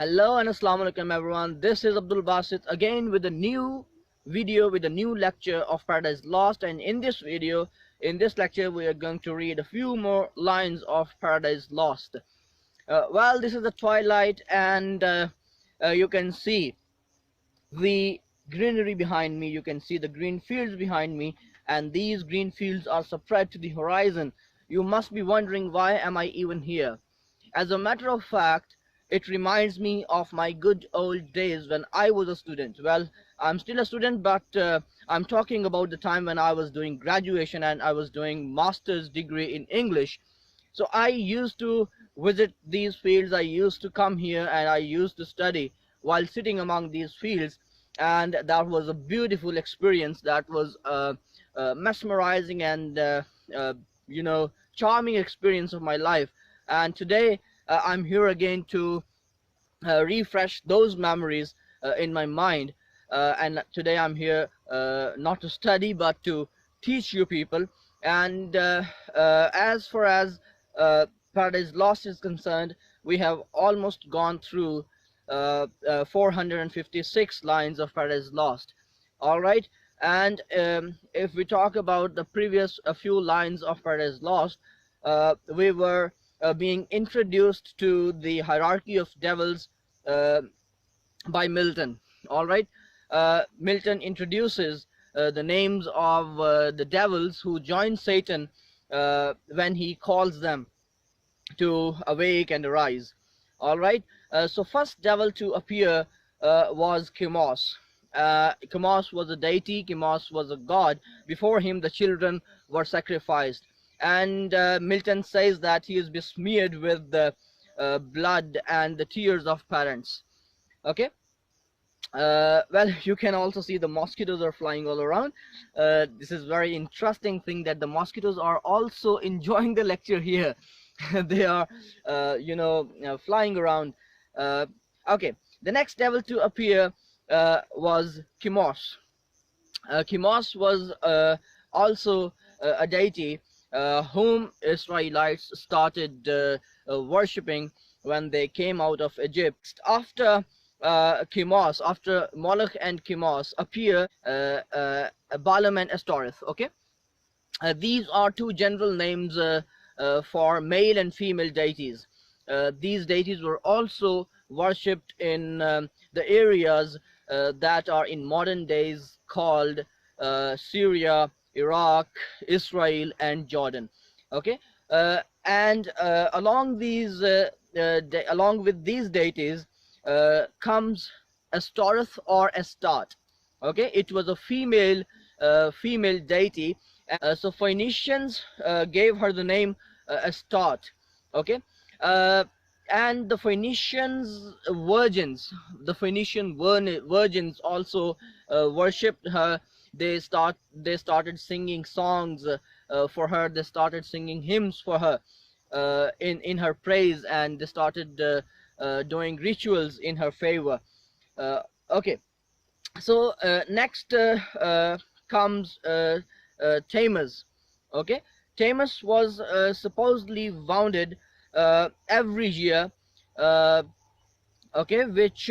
Hello and assalamu alaikum everyone. This is Abdul Basit again with a new video, with a new lecture of Paradise Lost. And in this video, in this lecture, we are going to read a few more lines of Paradise Lost. Well, this is the twilight, and you can see the greenery behind me. You can see the green fields behind me, and these green fields are spread to the horizon. You must be wondering, why am I even here? As a matter of fact, it reminds me of my good old days when I was a student. Well, I'm still a student, but I'm talking about the time when I was doing graduation and I was doing master's degree in English. So I used to visit these fields. I used to come here and I used to study while sitting among these fields, and that was a beautiful experience. That was a mesmerizing and uh, charming experience of my life. And today I'm here again to refresh those memories in my mind. And today I'm here not to study but to teach you people. And as far as Paradise Lost is concerned, we have almost gone through 456 lines of Paradise Lost. All right. And if we talk about the previous few lines of Paradise Lost, we were being introduced to the hierarchy of devils uh, by Milton. All right. Milton introduces the names of the devils who join Satan when he calls them to awake and arise. All right. So first devil to appear was Chemos. Chemos was a deity. Chemos was a god. Before him, the children were sacrificed, and Milton says that he is besmeared with the blood and the tears of parents. Okay. Well, you can also see the mosquitoes are flying all around. This is very interesting thing that the mosquitoes are also enjoying the lecture here. They are flying around. uh, okay, the next devil to appear was Chemos. Chemos was also a deity whom Israelites started worshipping when they came out of Egypt. After Chemos, after Moloch and Chemos appear Balaam and Astoreth. Okay, these are two general names for male and female deities. These deities were also worshipped in the areas that are in modern days called Syria, Iraq, Israel, and Jordan. Okay, and along with these deities comes Astoreth or Astarte. Okay, it was a female deity. So Phoenicians gave her the name Astarte. Okay, uh, and the Phoenician virgins also worshipped her. They started singing songs for her. They started singing hymns for her in her praise, and they started doing rituals in her favor. Okay, so next comes Tammuz. Okay, Tammuz was supposedly wounded every year, uh, okay, which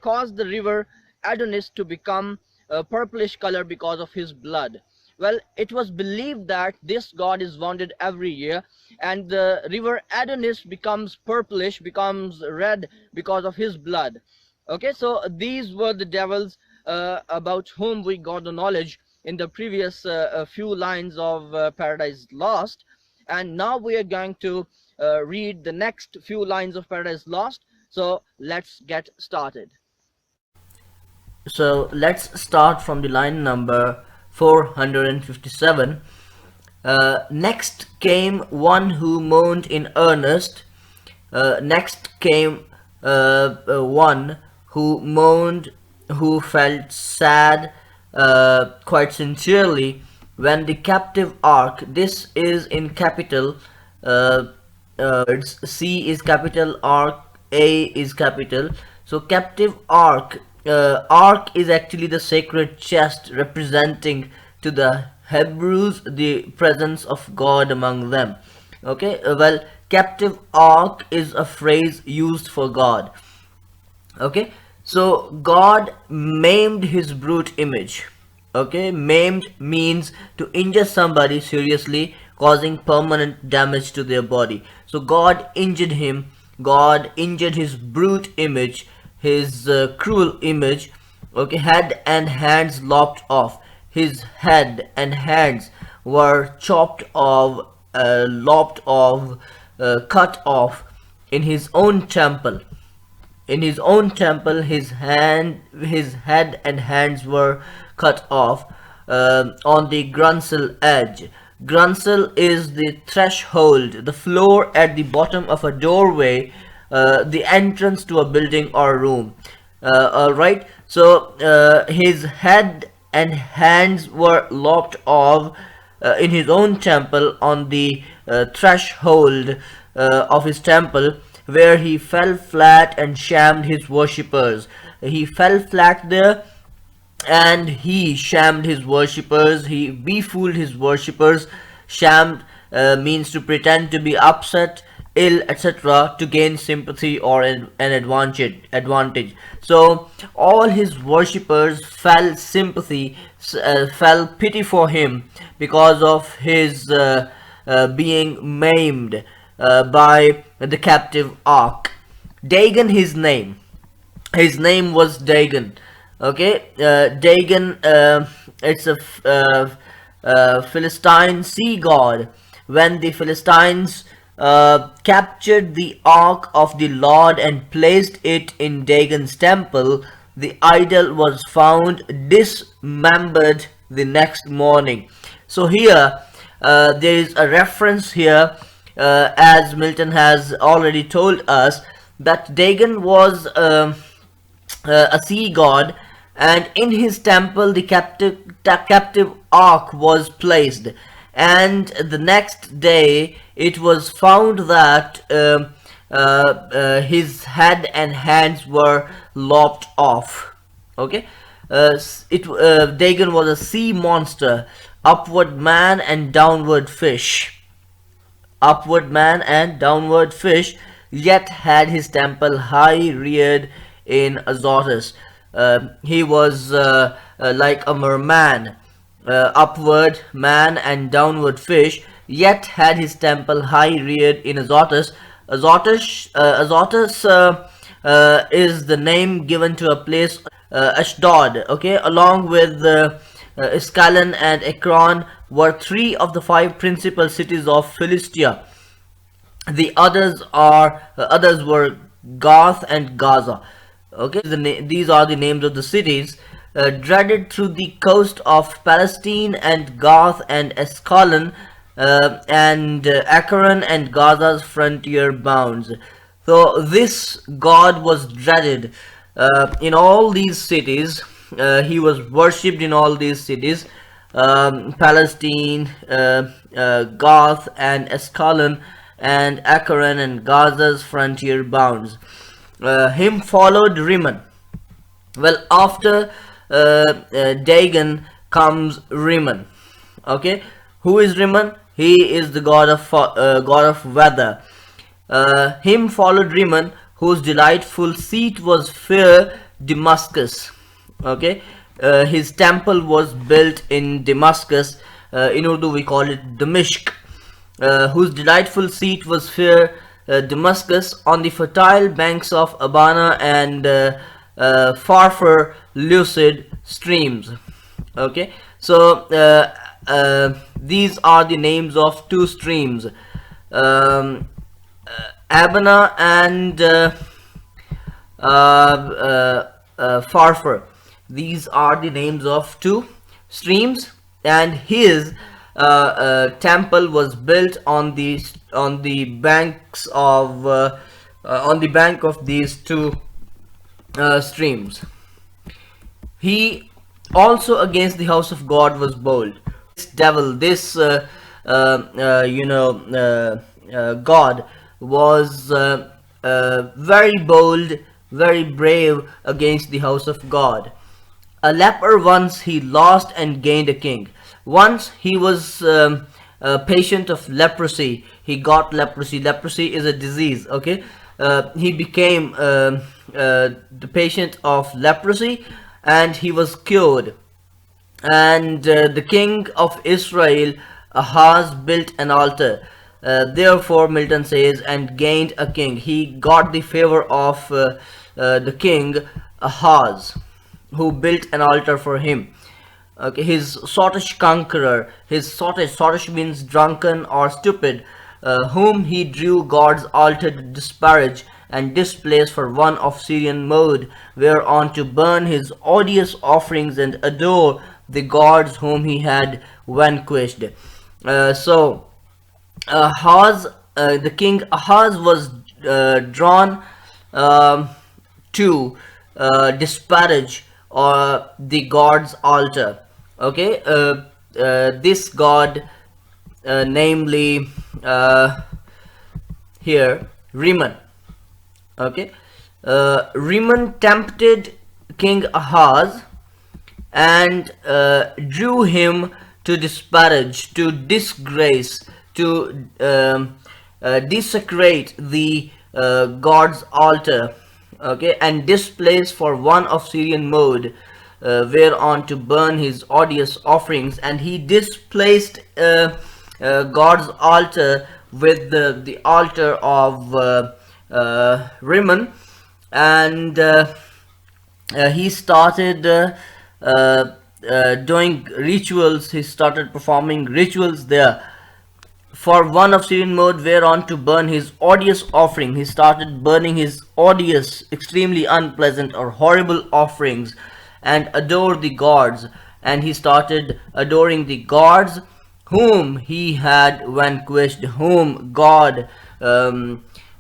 caused the river Adonis to become a purplish color because of his blood. Well, it was believed that this god is wounded every year, and the river Adonis becomes purplish, becomes red because of his blood. Okay, so these were the devils about whom we got the knowledge in the previous few lines of Paradise Lost. And now we are going to read the next few lines of Paradise Lost. So let's get started. So let's start from the line number 457. Next came one who moaned in earnest. Next came one who moaned, who felt sad quite sincerely when the captive ark, this is in capital, C is capital, ark, A is capital. So captive ark, ark is actually the sacred chest representing to the Hebrews the presence of God among them. Okay, well, captive ark is a phrase used for God. Okay, so God maimed his brute image. Okay, maimed means to injure somebody seriously, causing permanent damage to their body. So God injured him. God injured his brute image, his cruel image. Okay, head and hands lopped off. His head and hands were chopped off, lopped off, cut off in his own temple. In his own temple, his head and hands were cut off on the grunsel edge. Grunsel is the threshold, the floor at the bottom of a doorway, the entrance to a building or room. Alright, so his head and hands were lopped off in his own temple on the threshold of his temple, where he fell flat and shamed his worshippers. He fell flat there and he shamed his worshippers. He befooled his worshippers. Shamed means to pretend to be upset, ill, etc., to gain sympathy or an advantage. So all his worshippers felt sympathy, felt pity for him because of his being maimed by the captive ark. Dagon, his name was Dagon. Okay, Dagon, it's a Philistine sea god. When the Philistines captured the ark of the Lord and placed it in Dagon's temple, the idol was found dismembered the next morning. So here there is a reference here, as Milton has already told us, that Dagon was a sea god, and in his temple the captive ark was placed, and the next day it was found that his head and hands were lopped off. Okay, Dagon was a sea monster, upward man and downward fish. Upward man and downward fish, yet had his temple high reared in Azotus. He was like a merman, upward man and downward fish, yet had his temple high reared in Azotus. Azotus is the name given to a place, Ashdod. Okay, along with Ascalon and Ekron were three of the five principal cities of Philistia. The others were Gath and Gaza. Okay, these are the names of the cities dreaded through the coast of Palestine, and Gath and Ascalon and Ekron and Gaza's frontier bounds. So this god was dreaded in all these cities. He was worshipped in all these cities, Palestine, Gath and Ascalon, and Ekron and Gaza's frontier bounds. Him followed Rimmon. Well, after Dagon comes Rimmon. Okay, who is Rimmon? He is the god of weather. Him followed Rimmon, whose delightful seat was fair Damascus. Okay, his temple was built in Damascus. In Urdu we call it Damishq. Whose delightful seat was fair Damascus, on the fertile banks of Abana and Farfar lucid streams. Okay, so these are the names of two streams, Abana and Farfar. These are the names of two streams, and his temple was built on the banks of on the bank of these two streams. He also against the house of God was bold. This devil, this God was very bold, very brave against the house of God. A leper once he lost and gained a king. Once he was patient of leprosy. He got leprosy. Leprosy is a disease. Okay, he became the patient of leprosy, and he was cured. And the king of Israel, Ahaz, built an altar. Therefore, Milton says, and gained a king. He got the favor of the king Ahaz, who built an altar for him. Okay, his sottish conqueror, his sottish means drunken or stupid, whom he drew God's altar to disparage and displace for one of Syrian mode, whereon to burn his odious offerings and adore the gods whom he had vanquished. So Ahaz, the king Ahaz was drawn to disparage the god's altar. Okay, this god, namely here Rimmon. Okay, Rimmon tempted King Ahaz and drew him to disparage, to disgrace, to desecrate the god's altar. Okay, and displace for one of Syrian mode, whereon to burn his odious offerings. And he displaced God's altar with the altar of Rimmon, and he started doing rituals. He started performing rituals there for one of Syrian mode, whereon to burn his odious offering. He started burning his odious, extremely unpleasant or horrible offerings, and adore the gods. And he started adoring the gods whom he had vanquished, whom God,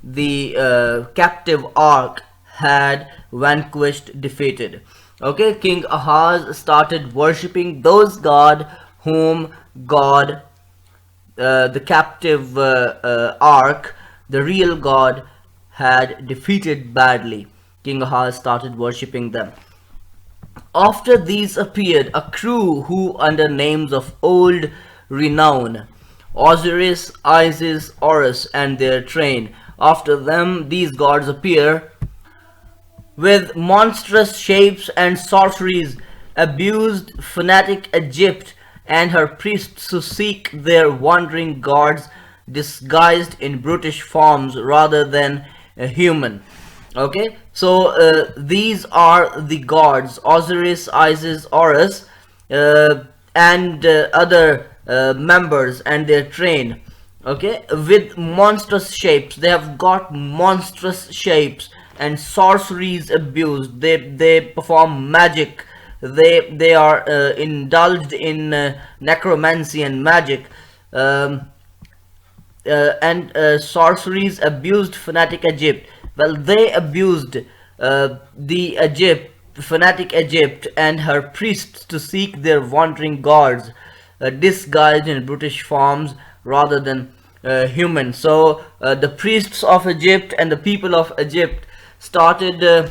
the captive ark, had vanquished, defeated. Okay, King Ahaz started worshipping those gods whom God, the captive ark, the real God, had defeated badly. King Ahaz started worshipping them. After these appeared a crew who, under names of old renown, Osiris, Isis, Horus, and their train. After them these gods appear with monstrous shapes and sorceries, abused fanatic Egypt and her priests who seek their wandering gods disguised in brutish forms rather than human. Okay, so these are the gods: Osiris, Isis, Horus, and other members and their train. Okay, with monstrous shapes. They have got monstrous shapes and sorceries abused. They perform magic. They are indulged in necromancy and magic, and sorceries abused fanatic Egypt. Well, they abused the fanatic Egypt and her priests to seek their wandering gods, disguised in brutish forms rather than human. So the priests of Egypt and the people of Egypt started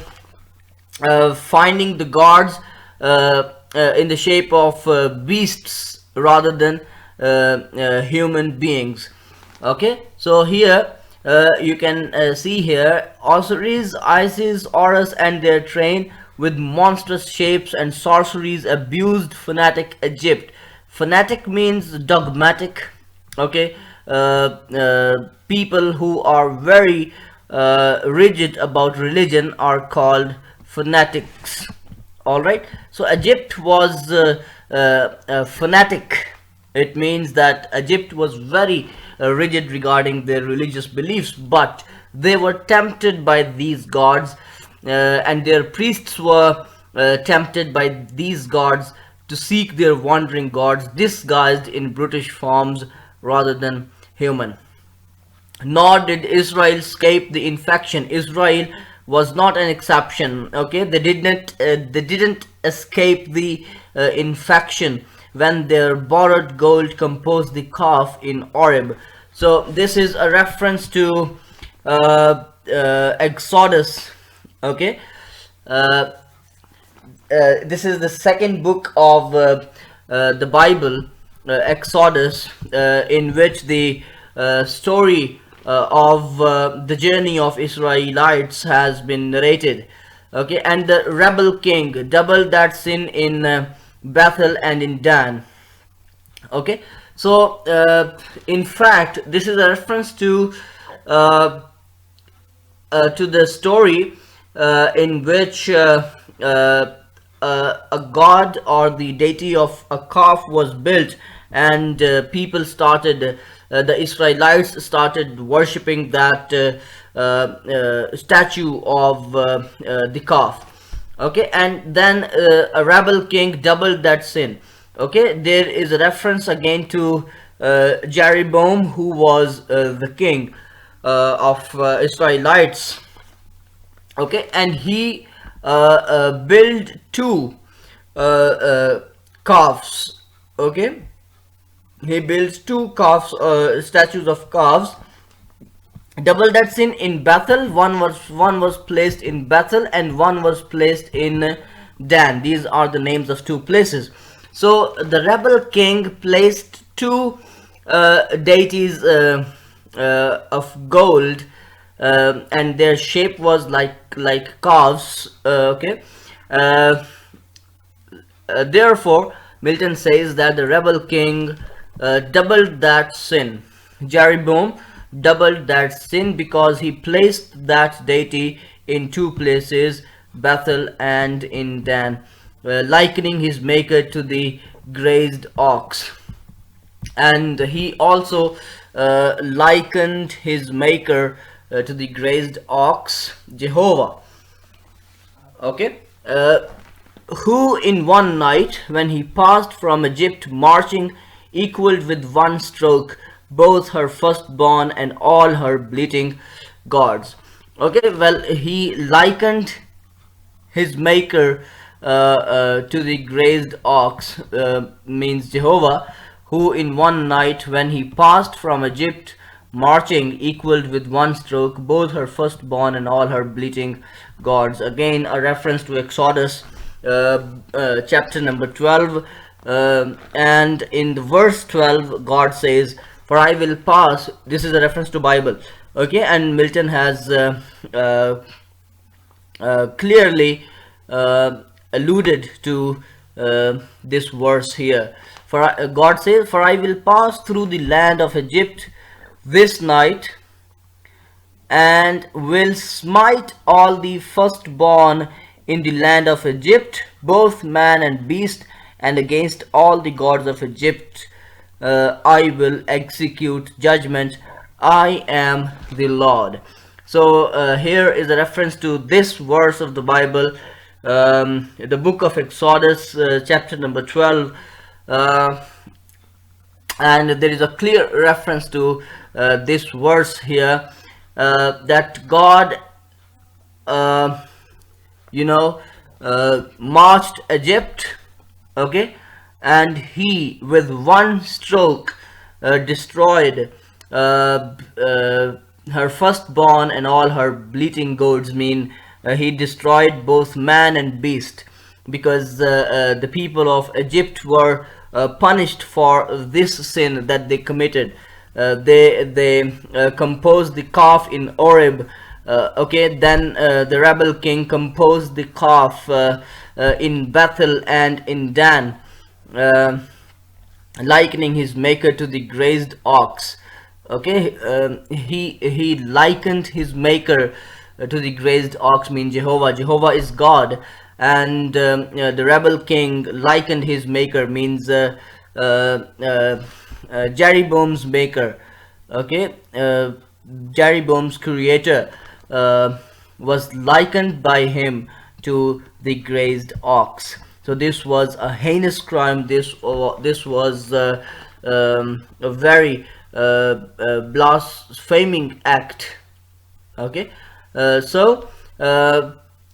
finding the gods in the shape of beasts rather than human beings. Okay, so here you can see here Osiris, Isis, Horus, and their train with monstrous shapes and sorceries abused fanatic Egypt. Fanatic means dogmatic. Okay, people who are very rigid about religion are called fanatics. All right, so Egypt was fanatic. It means that Egypt was very rigid regarding their religious beliefs, but they were tempted by these gods, and their priests were tempted by these gods to seek their wandering gods disguised in brutish forms rather than human. Nor did Israel escape the infection. Israel was not an exception. Okay, they didn't escape the infection when their borrowed gold composed the calf in Horeb. So this is a reference to Exodus. Okay, this is the second book of the Bible, Exodus, in which the story of the journey of Israelites has been narrated. Okay, and the rebel king doubled that sin in Bethel and in Dan. Okay, so in fact, this is a reference uh, to the story in which a god or the deity of a calf was built, and the Israelites started worshipping that statue of the calf. Okay, and then a rebel king doubled that sin. Okay, there is a reference again to Jeroboam, who was the king of Israelites. Okay, and he built two calves. Okay, he builds two calves, statues of calves. Double that sin in Bethel. One was placed in Bethel and one was placed in Dan. These are the names of two places. So the rebel king placed two deities of gold, and their shape was like calves. Okay, therefore Milton says that the rebel king doubled that sin. Jeroboam doubled that sin because he placed that deity in two places, Bethel and in Dan, likening his maker to the grazed ox. And he also likened his maker to the grazed ox, Jehovah. Okay, who in one night, when he passed from Egypt marching, equaled with one stroke both her firstborn and all her bleating gods. Okay, well, he likened his maker to the grazed ox, means Jehovah, who in one night, when he passed from Egypt marching, equaled with one stroke both her firstborn and all her bleating gods. Again, a reference to Exodus chapter number 12, and in the verse 12 God says, for I will pass. This is a reference to Bible. Okay, and Milton has clearly alluded to this verse here. For God says, for I will pass through the land of Egypt this night, and will smite all the firstborn in the land of Egypt, both man and beast, and against all the gods of Egypt I will execute judgment. I am the Lord. So here is a reference to this verse of the Bible, the book of Exodus, chapter number 12, and there is a clear reference to this verse here, that God marched Egypt. Okay, and he with one stroke destroyed her firstborn and all her bleating goats. Mean he destroyed both man and beast, because the people of Egypt were punished for this sin that they committed. They composed the calf in Oreb. Okay, then the rebel king composed the calf in Bethel and in Dan, likening his maker to the grazed ox. Okay, he likened his maker to the grazed ox, mean Jehovah. Jehovah is God, and the rebel king likened his maker, means Jeroboam's maker. Okay, Jeroboam's creator was likened by him to the grazed ox. So this was a heinous crime. This was a very blaspheming act. Okay, so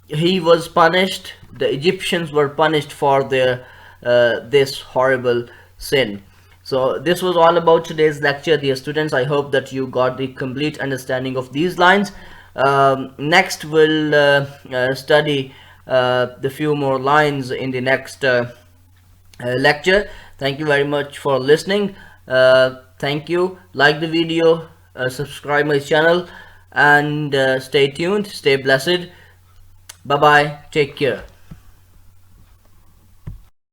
he was punished. The Egyptians were punished for their this horrible sin. So this was all about today's lecture, dear students. I hope that you got the complete understanding of these lines. Next we'll study the few more lines in the next lecture. Thank you very much for listening. Thank you. Like the video, subscribe my channel, and stay tuned. Stay blessed. Bye bye. Take care.